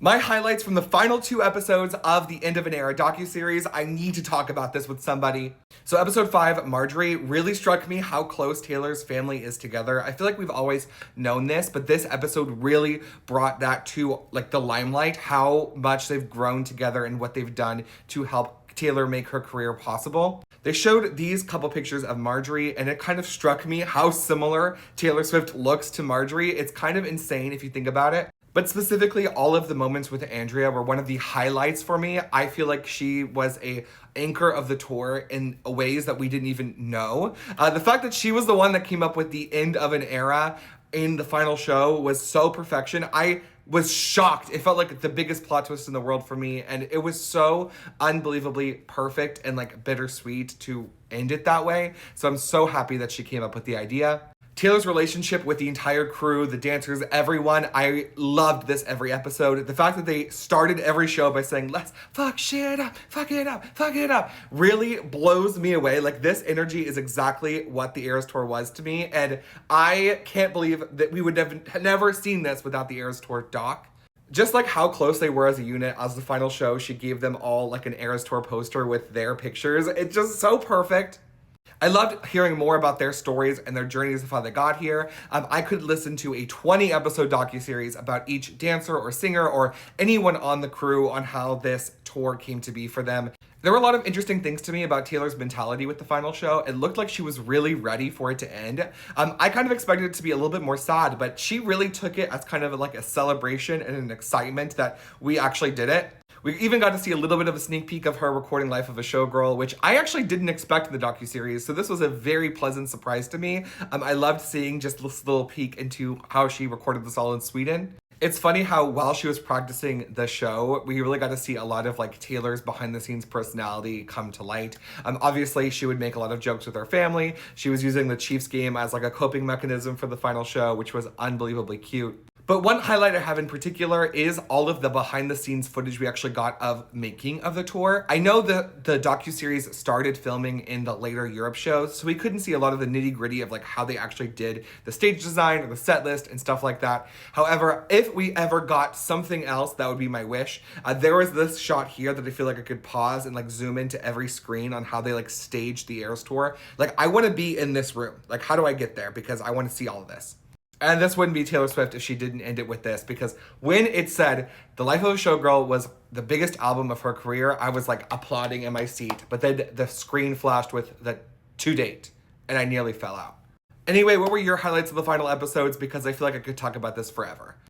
My highlights from the final 2 episodes of the End of an Era docuseries. I need to talk about this with somebody. So episode 5, Marjorie, really struck me how close Taylor's family is together. I feel like we've always known this, but this episode really brought that to like the limelight, how much they've grown together and what they've done to help Taylor make her career possible. They showed these couple pictures of Marjorie, and it kind of struck me how similar Taylor Swift looks to Marjorie. It's kind of insane if you think about it. But specifically, all of the moments with Andrea were one of the highlights for me. I feel like she was a anchor of the tour in ways that we didn't even know. The fact that she was the one that came up with the End of an Era in the final show was so perfection. I was shocked. It felt like the biggest plot twist in the world for me, and it was so unbelievably perfect and like bittersweet to end it that way. So I'm so happy that she came up with the idea. Taylor's relationship with the entire crew, the dancers, everyone, I loved this every episode. The fact that they started every show by saying, let's fuck shit up, fuck it up, fuck it up, really blows me away. Like, this energy is exactly what the Eras Tour was to me, and I can't believe that we would have never seen this without the Eras Tour doc. Just like how close they were as a unit, as the final show, she gave them all like an Eras Tour poster with their pictures. It's just so perfect. I loved hearing more about their stories and their journeys of how they got here. I could listen to a 20-episode docuseries about each dancer or singer or anyone on the crew on how this tour came to be for them. There were a lot of interesting things to me about Taylor's mentality with the final show. It looked like she was really ready for it to end. I kind of expected it to be a little bit more sad, but she really took it as kind of like a celebration and an excitement that we actually did it. We even got to see a little bit of a sneak peek of her recording Life of a Showgirl, which I actually didn't expect in the docuseries, so this was a very pleasant surprise to me. I loved seeing just this little peek into how she recorded this all in Sweden. It's funny how while she was practicing the show, we really got to see a lot of like Taylor's behind the scenes personality come to light. Obviously, she would make a lot of jokes with her family. She was using the Chiefs game as like a coping mechanism for the final show, which was unbelievably cute. But one highlight I have in particular is all of the behind the scenes footage we actually got of making of the tour. I know that the docuseries started filming in the later Europe shows, so we couldn't see a lot of the nitty gritty of like how they actually did the stage design or the set list and stuff like that. However, if we ever got something else, that would be my wish. There was this shot here that I feel like I could pause and like zoom into every screen on how they like staged the Eras Tour. Like, I want to be in this room. Like, how do I get there? Because I want to see all of this. And this wouldn't be Taylor Swift if she didn't end it with this, because when it said The Life of a Showgirl was the biggest album of her career, I was like applauding in my seat. But then the screen flashed with the to date, and I nearly fell out. Anyway, what were your highlights of the final episodes? Because I feel like I could talk about this forever.